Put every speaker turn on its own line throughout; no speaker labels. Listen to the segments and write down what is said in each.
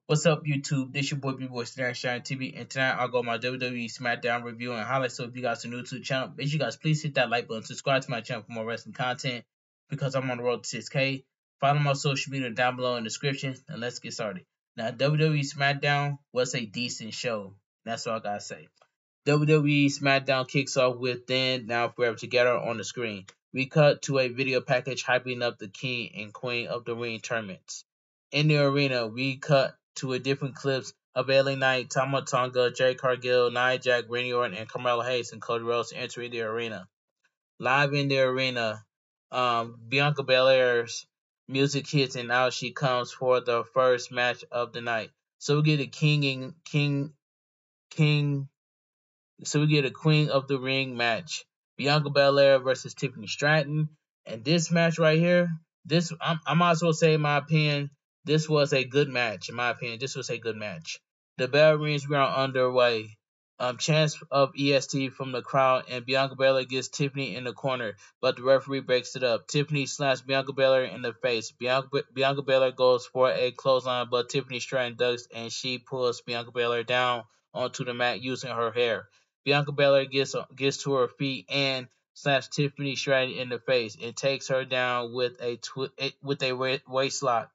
What's up, YouTube? This your boy B-Boy Shine TV, and tonight I'll go my WWE Smackdown review and highlights. So if you guys are new to the channel, make sure you guys please hit that like button, subscribe to my channel for more wrestling content because I'm on the road to 6K. Follow my social media down below in the description, and let's get started. Now, WWE Smackdown was a decent show. That's all I gotta say. WWE Smackdown kicks off with Then, Now, Forever Together on the screen. We cut to a video package hyping up the King and Queen of the Ring tournaments. In the arena, we cut to a different clips of LA Knight, Tama Tonga, Jay Cargill, Nia Jax, Randy Orton, and Carmelo Hayes and Cody Rhodes entering the arena. Live in the arena, Bianca Belair's music hits and out she comes for the first match of the night. So we get a King so we get a Queen of the Ring match. Bianca Belair versus Tiffany Stratton. And this match right here, I might as well say in my opinion, this was a good match. In my opinion, this was a good match. The bell rings, we are underway. Chance of EST from the crowd, and Bianca Belair gets Tiffany in the corner, but the referee breaks it up. Tiffany slaps Bianca Belair in the face. Bianca Belair goes for a clothesline, but Tiffany Stratton ducks and she pulls Bianca Belair down onto the mat using her hair. Bianca Belair gets to her feet and slaps Tiffany Stratton in the face and takes her down with a waist lock.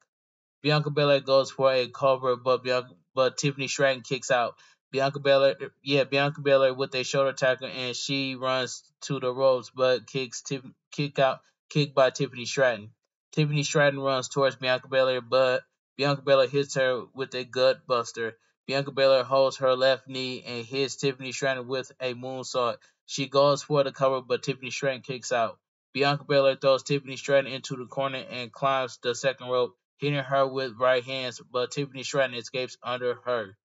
Bianca Belair goes for a cover, but Tiffany Stratton kicks out. Bianca Belair with a shoulder tackle, and she runs to the ropes, but kicked by Tiffany Stratton. Tiffany Stratton runs towards Bianca Belair, but Bianca Belair hits her with a gut buster. Bianca Belair holds her left knee and hits Tiffany Stratton with a moonsault. She goes for the cover, but Tiffany Stratton kicks out. Bianca Belair throws Tiffany Stratton into the corner and climbs the second rope, hitting her with right hands, but Tiffany Stratton escapes under her.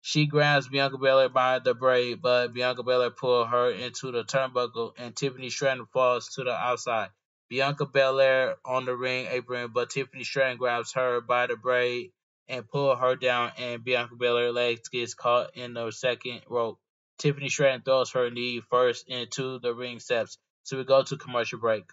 She grabs Bianca Belair by the braid, but Bianca Belair pulls her into the turnbuckle, and Tiffany Stratton falls to the outside. Bianca Belair on the ring apron, but Tiffany Stratton grabs her by the braid and pulls her down, and Bianca Belair's legs gets caught in the second rope. Tiffany Stratton throws her knee first into the ring steps. So we go to commercial break.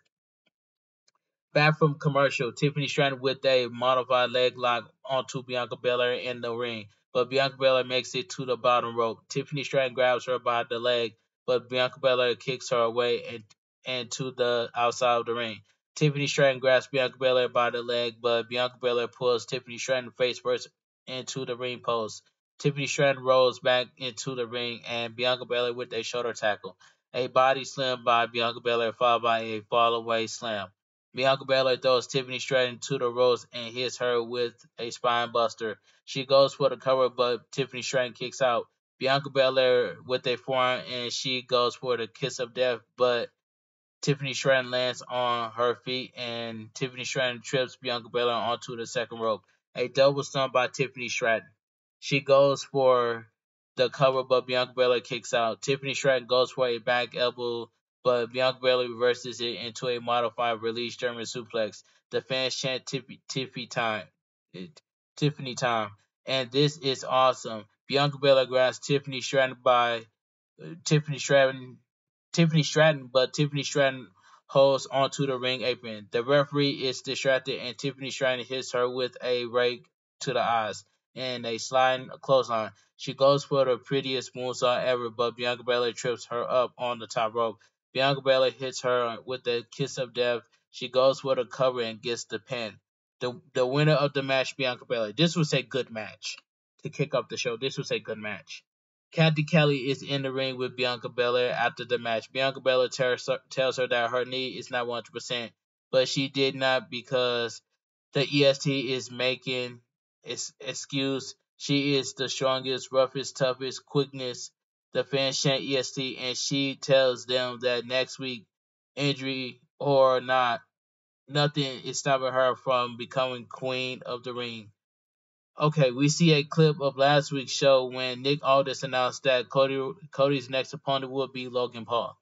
Back from commercial, Tiffany Stratton with a modified leg lock onto Bianca Belair in the ring, but Bianca Belair makes it to the bottom rope. Tiffany Stratton grabs her by the leg, but Bianca Belair kicks her away and to the outside of the ring. Tiffany Stratton grabs Bianca Belair by the leg, but Bianca Belair pulls Tiffany Stratton face first into the ring post. Tiffany Stratton rolls back into the ring, and Bianca Belair with a shoulder tackle. A body slam by Bianca Belair followed by a fall away slam. Bianca Belair throws Tiffany Stratton to the ropes and hits her with a spine buster. She goes for the cover, but Tiffany Stratton kicks out. Bianca Belair with a forearm, and she goes for the kiss of death, but Tiffany Stratton lands on her feet, and Tiffany Stratton trips Bianca Belair onto the second rope. A double stomp by Tiffany Stratton. She goes for the cover, but Bianca Belair kicks out. Tiffany Stratton goes for a back elbow, but Bianca Belair reverses it into a modified release German suplex. The fans chant Tiffany time, and this is awesome. Bianca Belair grabs Tiffany Stratton but Tiffany Stratton holds onto the ring apron. The referee is distracted, and Tiffany Stratton hits her with a rake to the eyes and a sliding clothesline. She goes for the prettiest moonsault ever, but Bianca Belair trips her up on the top rope. Bianca Belair hits her with a kiss of death. She goes for the cover and gets the pin. The winner of the match, Bianca Belair. This was a good match to kick off the show. This was a good match. Kathy Kelly is in the ring with Bianca Belair after the match. Bianca Belair tells her that her knee is not 100%, but she did not because the EST is making its excuse. She is the strongest, roughest, toughest, quickness. The fans chant EST, and she tells them that next week, injury or not, nothing is stopping her from becoming queen of the ring. Okay, we see a clip of last week's show when Nick Aldis announced that Cody's next opponent would be Logan Paul.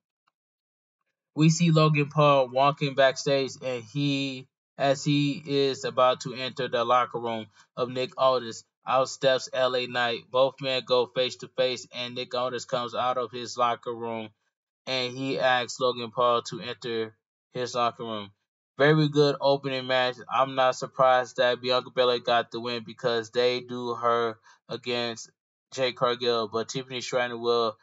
We see Logan Paul walking backstage, and as he is about to enter the locker room of Nick Aldis, out steps LA Knight. Both men go face to face, and Nick Aldis comes out of his locker room, and he asks Logan Paul to enter his locker room. Very good opening match. I'm not surprised that Bianca Belair got the win because they do her against Jade Cargill, but Tiffany Stratton will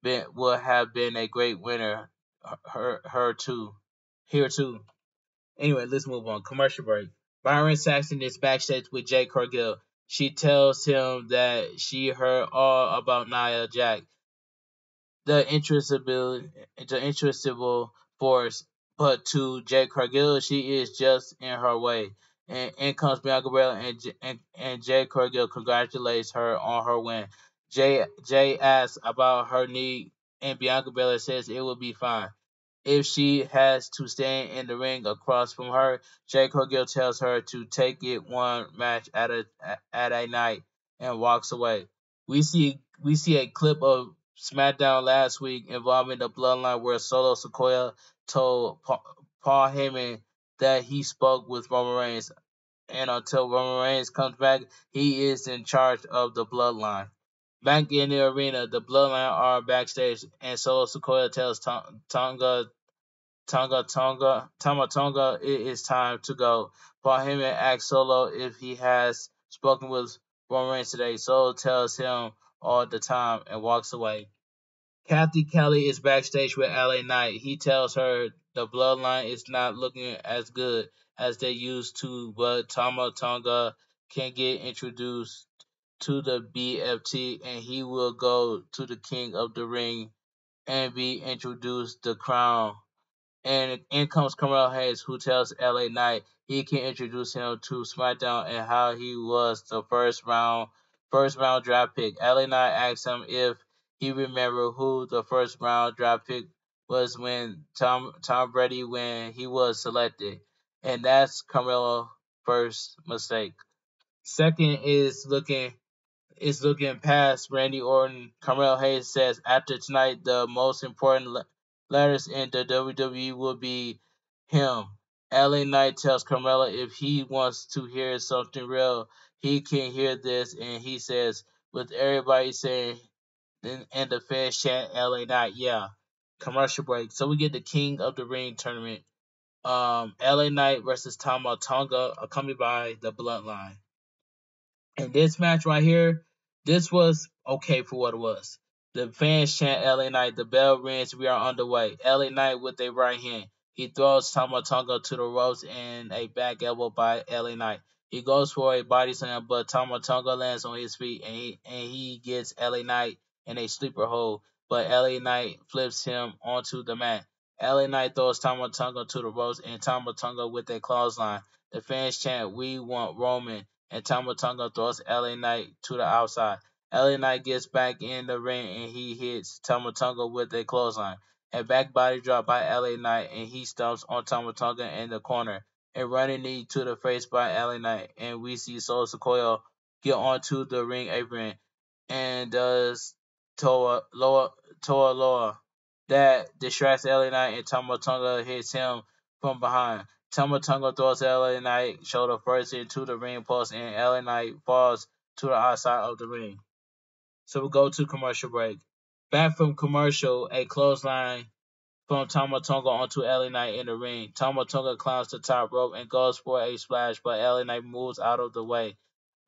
have been a great winner. Her too. Here too. Anyway, let's move on. Commercial break. Byron Saxton is backstage with Jade Cargill. She tells him that she heard all about Nia Jax, the interestable force, but to Jade Cargill, she is just in her way. And in comes Bianca Belair, and Jay Cargill congratulates her on her win. Jay asks about her knee, and Bianca Belair says it will be fine. If she has to stand in the ring across from her, Jade Cargill tells her to take it one match at a night and walks away. We see a clip of SmackDown last week involving the Bloodline where Solo Sikoa told Paul Heyman that he spoke with Roman Reigns, and until Roman Reigns comes back, he is in charge of the Bloodline. Back in the arena, the Bloodline are backstage, and Solo Sikoa tells Tonga, it is time to go. Paul Heyman asks Solo if he has spoken with Roman Reigns today. Solo tells him all the time and walks away. Kathy Kelly is backstage with LA Knight. He tells her the bloodline is not looking as good as they used to, but Tama Tonga can get introduced to the BFT and he will go to the King of the Ring and be introduced the crown. And in comes Carmelo Hayes, who tells LA Knight he can introduce him to SmackDown and how he was the first round draft pick. LA Knight asks him if he remember who the first round draft pick was when Tom Brady when he was selected, and that's Carmelo's first mistake. Second is looking past Randy Orton. Carmelo Hayes says after tonight, the most important letters in the WWE will be him. LA Knight tells Carmelo if he wants to hear something real, he can hear this, and he says, with everybody saying and the fans chant LA Knight, yeah. Commercial break. So we get the King of the Ring tournament. LA Knight versus Tama Tonga, accompanied by the Bloodline. And this match right here, this was okay for what it was. The fans chant LA Knight, the bell rings, we are underway. LA Knight with a right hand. He throws Tama Tonga to the ropes and a back elbow by LA Knight. He goes for a body slam, but Tama Tonga lands on his feet and he gets LA Knight in a sleeper hold. But LA Knight flips him onto the mat. LA Knight throws Tama Tonga to the ropes and Tama Tonga with a clothesline. The fans chant, we want Roman, and Tama Tonga throws LA Knight to the outside. LA Knight gets back in the ring and he hits Tama Tonga with a clothesline. A back body drop by LA Knight and he stomps on Tama Tonga in the corner. A running knee to the face by LA Knight, and we see Solo Sikoa get onto the ring apron and does Toa Loa that distracts LA Knight, and Tama Tonga hits him from behind. Tama Tonga throws LA Knight shoulder first into the ring post, and LA Knight falls to the outside of the ring. So we go to commercial break. Back from commercial, a clothesline from Tama Tonga onto LA Knight in the ring. Tama Tonga climbs the top rope and goes for a splash, but LA Knight moves out of the way.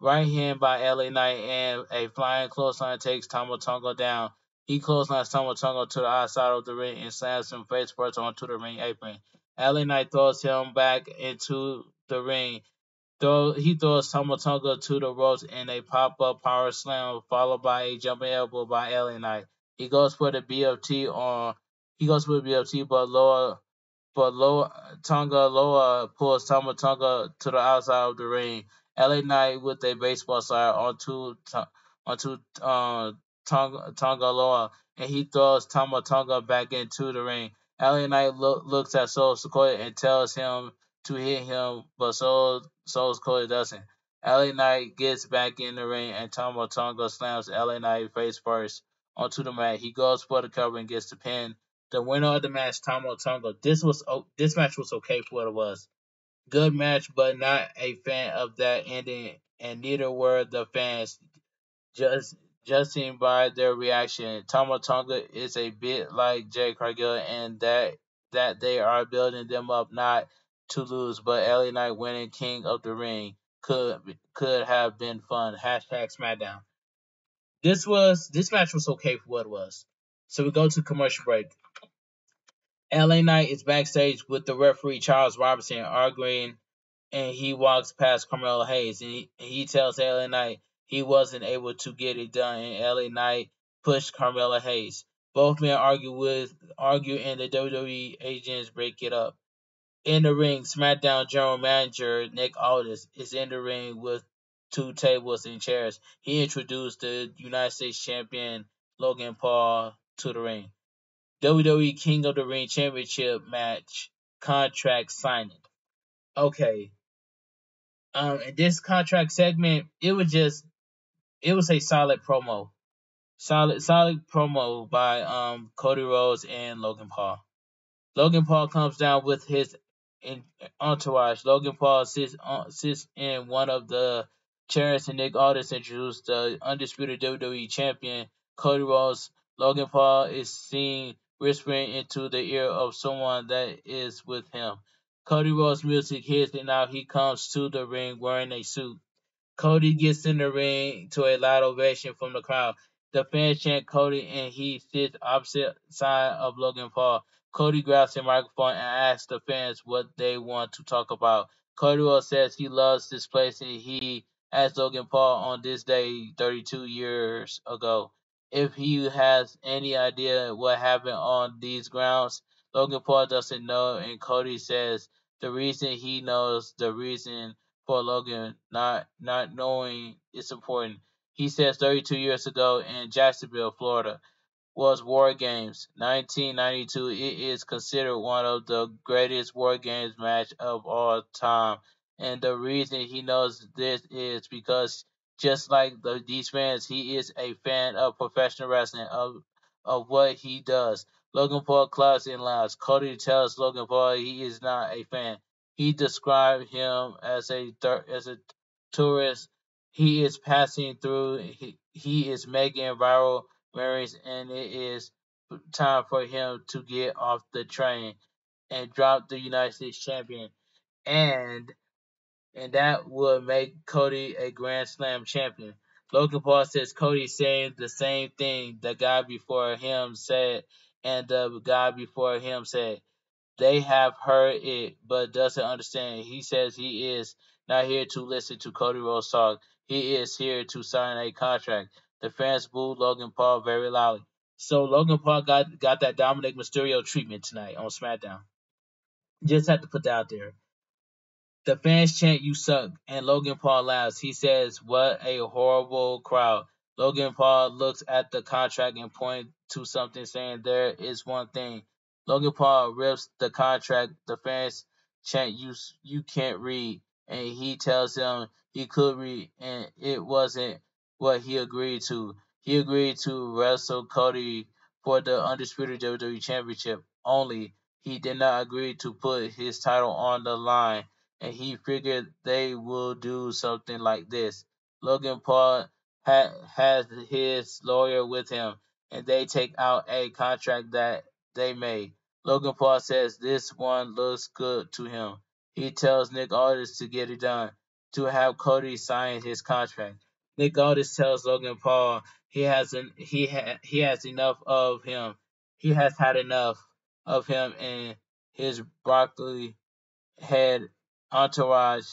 Right hand by LA Knight and a flying clothesline takes Tama Tonga down. He clotheslines Tama Tonga to the outside of the ring and slams him face first onto the ring apron. LA Knight throws him back into the ring. He throws Tama Tonga to the ropes in a pop-up power slam, followed by a jumping elbow by LA Knight. He goes for the BFT but Tonga Loa pulls Tama Tonga to the outside of the ring. LA Knight with a baseball slider onto Tonga Loa, and he throws Tama Tonga back into the ring. LA Knight looks at Solo Sikoa and tells him to hit him, but Solo Sikoa doesn't. LA Knight gets back in the ring, and Tama Tonga slams LA Knight face first onto the mat. He goes for the cover and gets the pin. The winner of the match, Tama Tonga. This match was okay for what it was. Good match, but not a fan of that ending, and neither were the fans. Just judging by their reaction, Tama Tonga is a bit like Jay Cargill, and that they are building them up, not to lose, but LA Knight winning King of the Ring could have been fun. Hashtag Smackdown. This match was okay for what it was. So we go to commercial break. LA Knight is backstage with the referee Charles Robinson arguing, and he walks past Carmelo Hayes, and he tells LA Knight he wasn't able to get it done, and LA Knight pushed Carmelo Hayes. Both men argue, and the WWE agents break it up. In the ring, SmackDown General Manager Nick Aldis is in the ring with two tables and chairs. He introduced the United States Champion Logan Paul to the ring. WWE King of the Ring Championship match contract signing. Okay. In this contract segment, it was a solid promo. Solid promo by Cody Rhodes and Logan Paul. Logan Paul comes down with his entourage. Logan Paul sits in one of the chairs, and Nick Aldis introduced the undisputed WWE champion Cody Rhodes. Logan Paul is seen whispering into the ear of someone that is with him. Cody Rhodes' music hits, and now he comes to the ring wearing a suit. Cody gets in the ring to a loud ovation from the crowd. The fans chant Cody, and he sits opposite side of Logan Paul. Cody grabs the microphone and asks the fans what they want to talk about. Cody Rhodes says he loves this place, and he asked Logan Paul on this day 32 years ago if he has any idea what happened on these grounds. Logan Paul doesn't know, and Cody says the reason he knows the reason for Logan not knowing it's important. He says 32 years ago in Jacksonville, Florida, was War Games 1992. It is considered one of the greatest War Games match of all time. And the reason he knows this is because just like these fans, he is a fan of professional wrestling, of what he does. Logan Paul claps and laughs. Cody tells Logan Paul he is not a fan. He described him as a tourist. He is passing through. He is making viral memories, and it is time for him to get off the train and drop the United States champion. And that would make Cody a Grand Slam champion. Logan Paul says Cody saying the same thing the guy before him said, and the guy before him said. They have heard it, but doesn't understand. He says he is not here to listen to Cody Rhodes talk. He is here to sign a contract. The fans booed Logan Paul very loudly. So Logan Paul got that Dominic Mysterio treatment tonight on SmackDown. Just had to put that out there. The fans chant "You suck," and Logan Paul laughs. He says, "What a horrible crowd." Logan Paul looks at the contract and points to something, saying, "There is one thing." Logan Paul rips the contract. The fans chant, "You can't read," and he tells them he could read, and it wasn't what he agreed to. He agreed to wrestle Cody for the undisputed WWE Championship only. He did not agree to put his title on the line, and he figured they will do something like this. Logan Paul has his lawyer with him, and they take out a contract that they made. Logan Paul says this one looks good to him. He tells Nick Aldis to get it done, to have Cody sign his contract. Nick Aldis tells Logan Paul he has enough of him. He has had enough of him and his broccoli head entourage.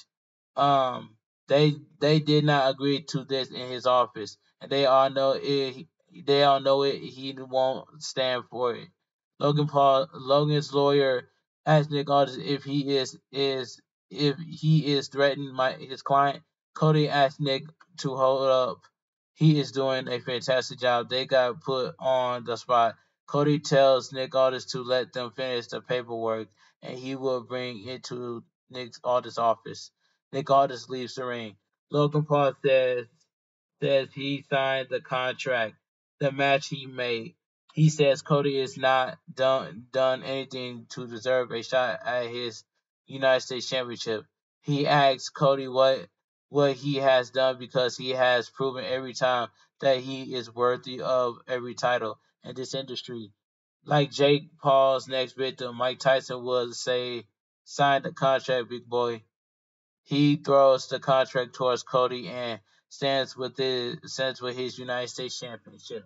Um, they did not agree to this in his office, and they all know it. They all know it. He won't stand for it. Logan's lawyer asked Nick Aldis if he is threatening his client. Cody asked Nick to hold up. He is doing a fantastic job. They got put on the spot. Cody tells Nick Aldis to let them finish the paperwork, and he will bring it to Nick Aldis' office. Nick Aldis leaves the ring. Logan Paul says he signed the contract, the match he made. He says Cody is not done anything to deserve a shot at his United States Championship. He asks Cody what he has done because he has proven every time that he is worthy of every title in this industry. Like Jake Paul's next victim, Mike Tyson would say sign the contract, big boy. He throws the contract towards Cody and stands with his United States Championship.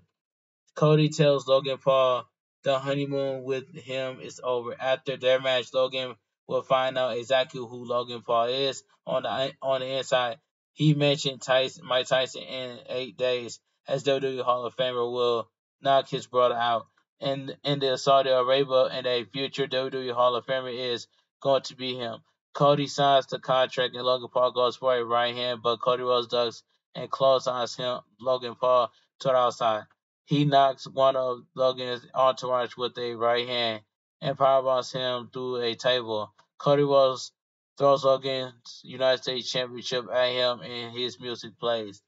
Cody tells Logan Paul the honeymoon with him is over. After their match, Logan will find out exactly who Logan Paul is on the inside. He mentioned Mike Tyson in 8 days as WWE Hall of Famer will knock his brother out. And in the Saudi Arabia and a future WWE Hall of Famer is going to be him. Cody signs the contract and Logan Paul goes for a right hand, but Cody Rhodes ducks and clotheslines Logan Paul to the outside. He knocks one of Logan's entourage with a right hand and powerbombs him through a table. Cody Rhodes throws Logan's United States Championship at him and his music plays.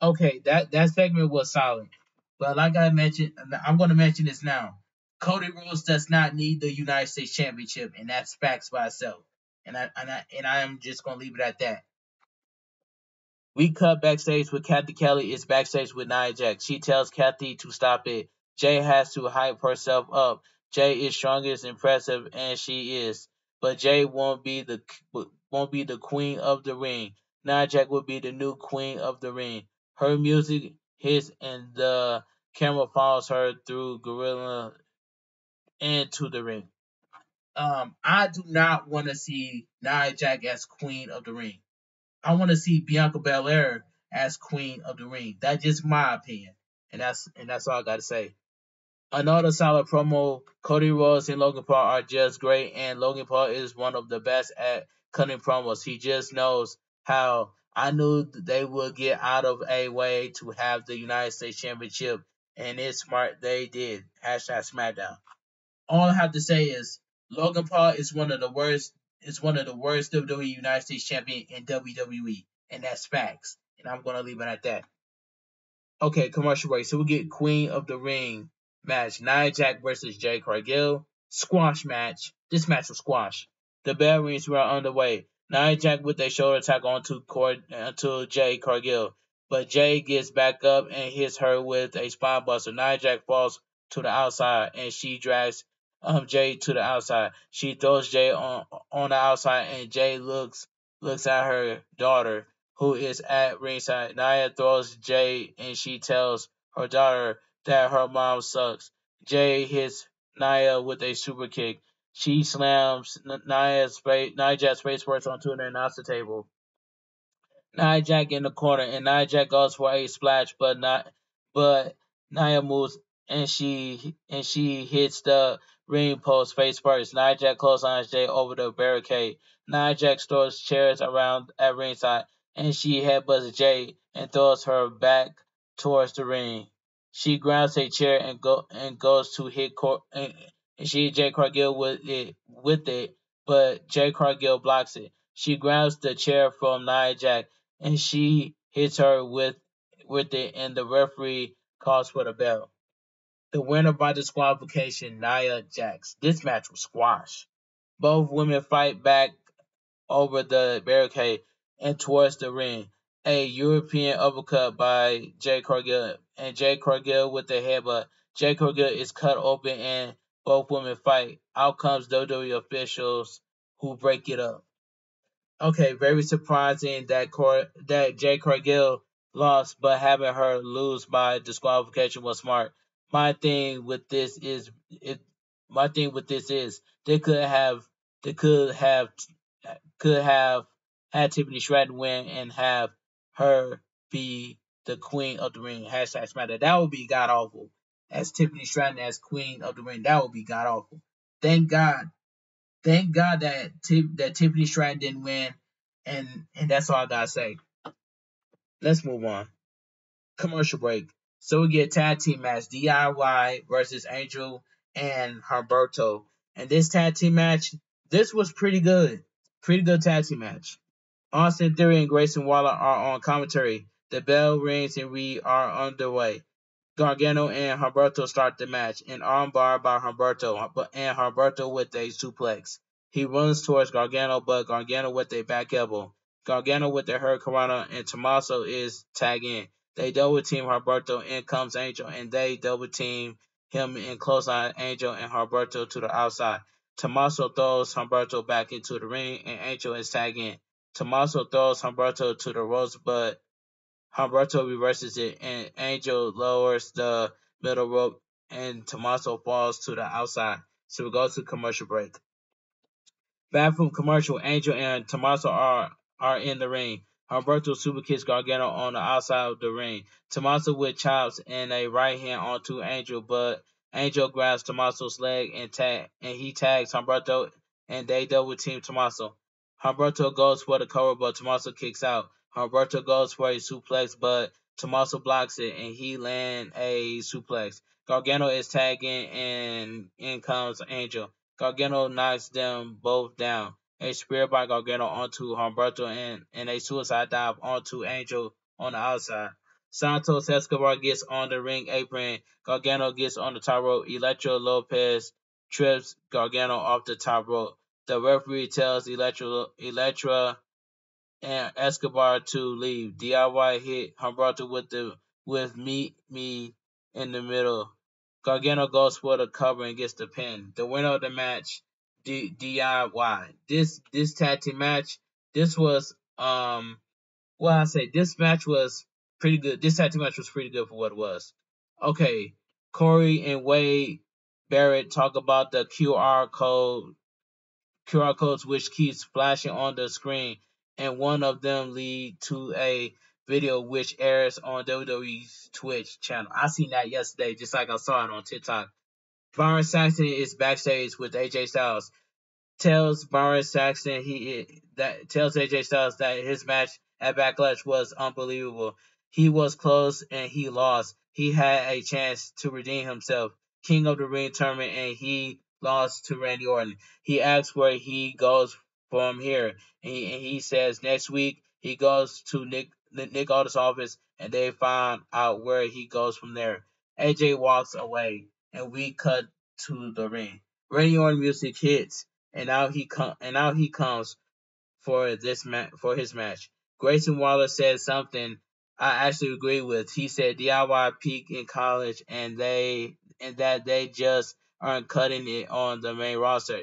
Okay, that segment was solid. But like I mentioned, I'm going to mention this now. Cody Rhodes does not need the United States Championship, and that's facts by itself. And I am just going to leave it at that. We cut backstage with Kathy Kelly is backstage with Nia Jax. She tells Kathy to stop it. Jay has to hype herself up. Jay is strongest, impressive, and she is. But Jay won't be the queen of the ring. Nia Jax will be the new queen of the ring. Her music hits and the camera follows her through gorilla into the ring. I do not want to see Nia Jax as queen of the ring. I want to see Bianca Belair as Queen of the Ring. That's just my opinion, and that's all I got to say. Another solid promo. Cody Rhodes and Logan Paul are just great, and Logan Paul is one of the best at cutting promos. He just knows how. I knew they would get out of a way to have the United States Championship, and it's smart they did. Hashtag Smackdown. All I have to say is Logan Paul is one of the worst. Is one of the worst WWE United States champion in WWE, and that's facts. And I'm gonna leave it at that. Okay, commercial break. So we get Queen of the Ring match: Nia Jax versus Jade Cargill. Squash match. This match was squash. The bell rings were underway. Nia Jax with a shoulder attack onto Jade Cargill, but Jade gets back up and hits her with a spine buster. Nia Jax falls to the outside and she drags Jade to the outside. She throws Jade on the outside and Jade looks at her daughter who is at ringside. Nia throws Jade and she tells her daughter that her mom sucks. Jade hits Nia with a super kick. She slams Nia Jax face first onto the announcer table. Nia Jax in the corner, and Nia Jax goes for a splash, but Nia moves and she hits the ring post face first. Nia Jax clotheslines Jay over the barricade. Nia Jax throws chairs around at ringside, and she headbutts Jay and throws her back towards the ring. She grabs a chair and goes to hit and she hit Jay Cargill with it, but Jay Cargill blocks it. She grabs the chair from Nia Jax and she hits her with it, and the referee calls for the bell. The winner by disqualification, Nia Jax. This match was squash. Both women fight back over the barricade and towards the ring. A European uppercut by Jay Cargill and Jay Cargill with the headbutt. Jay Cargill is cut open and both women fight. Out comes WWE officials who break it up. Okay, very surprising that Jay Cargill lost, but having her lose by disqualification was smart. My thing with this is it. My thing with this is they could have had Tiffany Stratton win and have her be the queen of the ring. Hashtag SmackDown. That would be god awful. As Tiffany Stratton as queen of the ring, that would be god awful. Thank God that Tiffany Stratton didn't win, and that's all I gotta say. Let's move on. Commercial break. So we get tag team match: DIY versus Angel and Humberto. And this tag team match, this was pretty good. Pretty good tag team match. Austin Theory and Grayson Waller are on commentary. The bell rings and we are underway. Gargano and Humberto start the match. An armbar by Humberto and Humberto with a suplex. He runs towards Gargano, but Gargano with a back elbow. Gargano with the Hurricanrana and Tommaso is tagging. They double team Humberto. In comes Angel, and they double team him and clothesline Angel and Humberto to the outside. Tommaso throws Humberto back into the ring, and Angel is tagging. Tommaso throws Humberto to the ropes, but Humberto reverses it, and Angel lowers the middle rope, and Tommaso falls to the outside. So we go to commercial break. Back from commercial, Angel and Tommaso are in the ring. Humberto super kicks Gargano on the outside of the ring. Tommaso with chops and a right hand onto Angel, but Angel grabs Tommaso's leg and he tags Humberto and they double team Tommaso. Humberto goes for the cover, but Tommaso kicks out. Humberto goes for a suplex, but Tommaso blocks it and he lands a suplex. Gargano is tagging and in comes Angel. Gargano knocks them both down. A spear by Gargano onto Humberto and a suicide dive onto Angel on the outside. Santos Escobar gets on the ring apron. Gargano gets on the top rope. Electro Lopez trips Gargano off the top rope. The referee tells Electra and Escobar to leave. DIY hit Humberto with meet me in the middle. Gargano goes for the cover and gets the pin. The winner of the match, DIY. This tag team match, this was this match was pretty good. This tag team match was pretty good for what it was. Okay, Corey and Wade Barrett talk about the QR codes which keeps flashing on the screen, and one of them lead to a video which airs on WWE's Twitch channel. I seen that yesterday, just like I saw it on TikTok. Byron Saxton is backstage with AJ Styles. Tells Byron Saxton tells AJ Styles that his match at Backlash was unbelievable. He was close and he lost. He had a chance to redeem himself. King of the Ring tournament and he lost to Randy Orton. He asks where he goes from here, and he says next week he goes to Nick Aldis' office and they find out where he goes from there. AJ walks away and we cut to the ring. Randy Orton music hits and now he comes for his match. Grayson Waller said something I actually agree with. He said DIY peaked in college and that they just aren't cutting it on the main roster.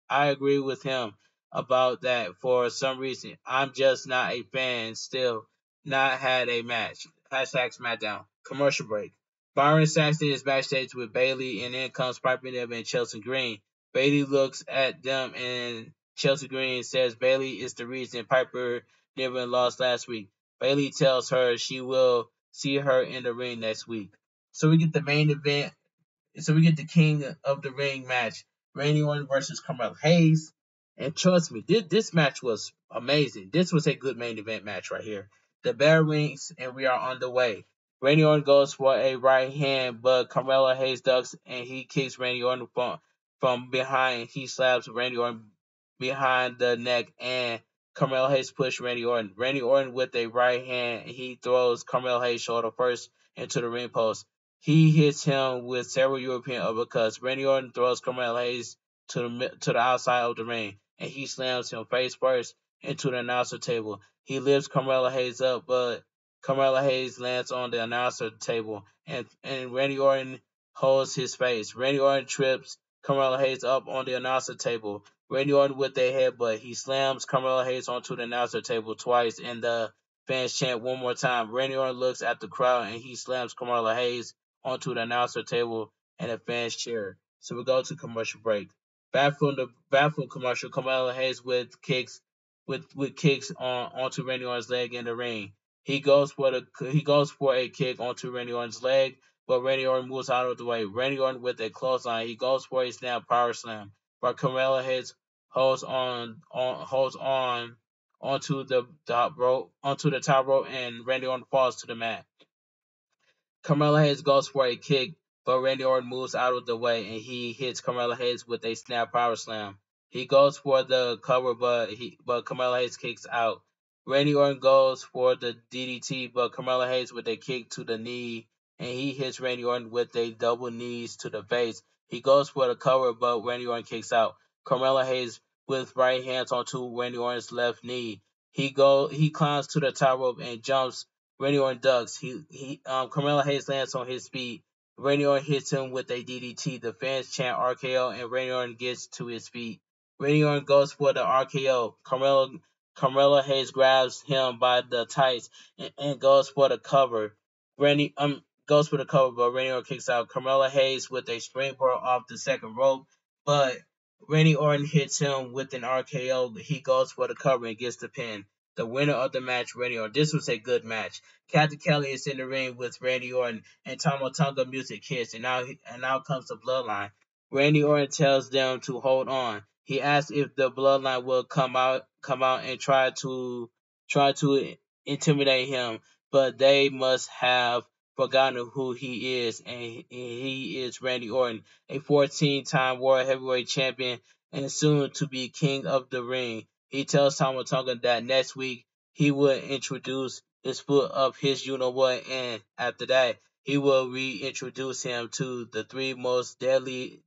I agree with him about that for some reason. I'm just not a fan. Still not had a match. Hashtag Smackdown. Commercial break. Byron Saxton is backstage with Bailey and in comes Piper Niven and Chelsea Green. Bailey looks at them and Chelsea Green says Bailey is the reason Piper Niven lost last week. Bailey tells her she will see her in the ring next week. So we get the main event. So we get the King of the Ring match. Randy Orton versus Carmelo Hayes. And trust me, this match was amazing. This was a good main event match right here. The bell rings and we are on the way. Randy Orton goes for a right hand, but Carmelo Hayes ducks and he kicks Randy Orton from behind. He slaps Randy Orton behind the neck and Carmelo Hayes pushes Randy Orton. Randy Orton with a right hand, he throws Carmelo Hayes shoulder first into the ring post. He hits him with several European uppercuts. Randy Orton throws Carmelo Hayes to the outside of the ring, and he slams him face first into the announcer table. He lifts Carmelo Hayes up, but Carmelo Hayes lands on the announcer table, and Randy Orton holds his face. Randy Orton trips Carmelo Hayes up on the announcer table. Randy Orton with a headbutt. He slams Carmelo Hayes onto the announcer table twice, and the fans chant one more time. Randy Orton looks at the crowd, and he slams Carmelo Hayes onto the announcer table and a fan's chair. So we go to commercial break. Back from commercial, Carmelo Hayes with kicks onto Randy Orton's leg in the ring. He goes for a kick onto Randy Orton's leg, but Randy Orton moves out of the way. Randy Orton with a clothesline. He goes for a snap power slam, but Carmelo Hayes holds on onto the top rope, and Randy Orton falls to the mat. Carmelo Hayes goes for a kick, but Randy Orton moves out of the way and he hits Carmelo Hayes with a snap power slam. He goes for the cover, but Carmelo Hayes kicks out. Randy Orton goes for the DDT, but Carmelo Hayes with a kick to the knee, and he hits Randy Orton with a double knees to the face. He goes for the cover, but Randy Orton kicks out. Carmelo Hayes with right hands onto Randy Orton's left knee. He climbs to the top rope and jumps. Randy Orton ducks. Carmelo Hayes lands on his feet. Randy Orton hits him with a DDT. The fans chant RKO, and Randy Orton gets to his feet. Randy Orton goes for the RKO. Carmelo Hayes grabs him by the tights and goes for the cover. Randy goes for the cover, but Randy Orton kicks out. Carmelo Hayes with a springboard off the second rope, but Randy Orton hits him with an RKO. He goes for the cover and gets the pin. The winner of the match, Randy Orton. This was a good match. Captain Kelly is in the ring with Randy Orton, and Tama Tonga music hits, and now comes the Bloodline. Randy Orton tells them to hold on. He asks if the Bloodline will come out and try to intimidate him, but they must have forgotten who he is, and he is Randy Orton, a 14-time World Heavyweight Champion and soon to be King of the Ring. He tells Tama Tonga that next week he will introduce his foot of his you know what, and after that he will reintroduce him to the three most deadly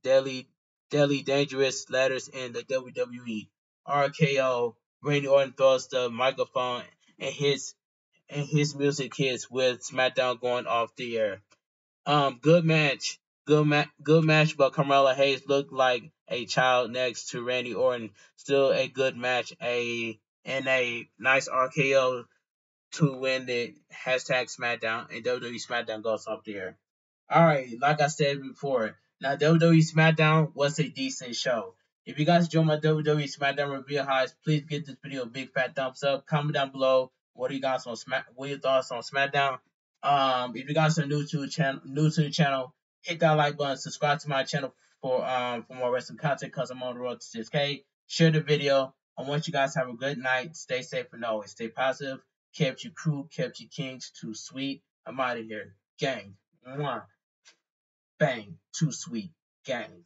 dangerous ladders in the WWE. RKO. Randy Orton throws the microphone and his music hits with SmackDown going off the air. Good match. Good match, but Carmelo Hayes looked like a child next to Randy Orton. Still a good match. A nice RKO to win the hashtag SmackDown, and WWE SmackDown goes off the air. Alright, like I said before, now WWE SmackDown was a decent show. If you guys enjoy my WWE SmackDown review highs, please give this video a big fat thumbs up. Comment down below what are you guys on what are your thoughts on SmackDown. If you guys are new to the channel, hit that like button, subscribe to my channel for more wrestling content because I'm on the road to 6K. Share the video. I want you guys to have a good night. Stay safe and always stay positive. Kept your crew, kept your kings, too sweet. I'm out of here. Gang. Mwah. Bang. Too sweet. Gang.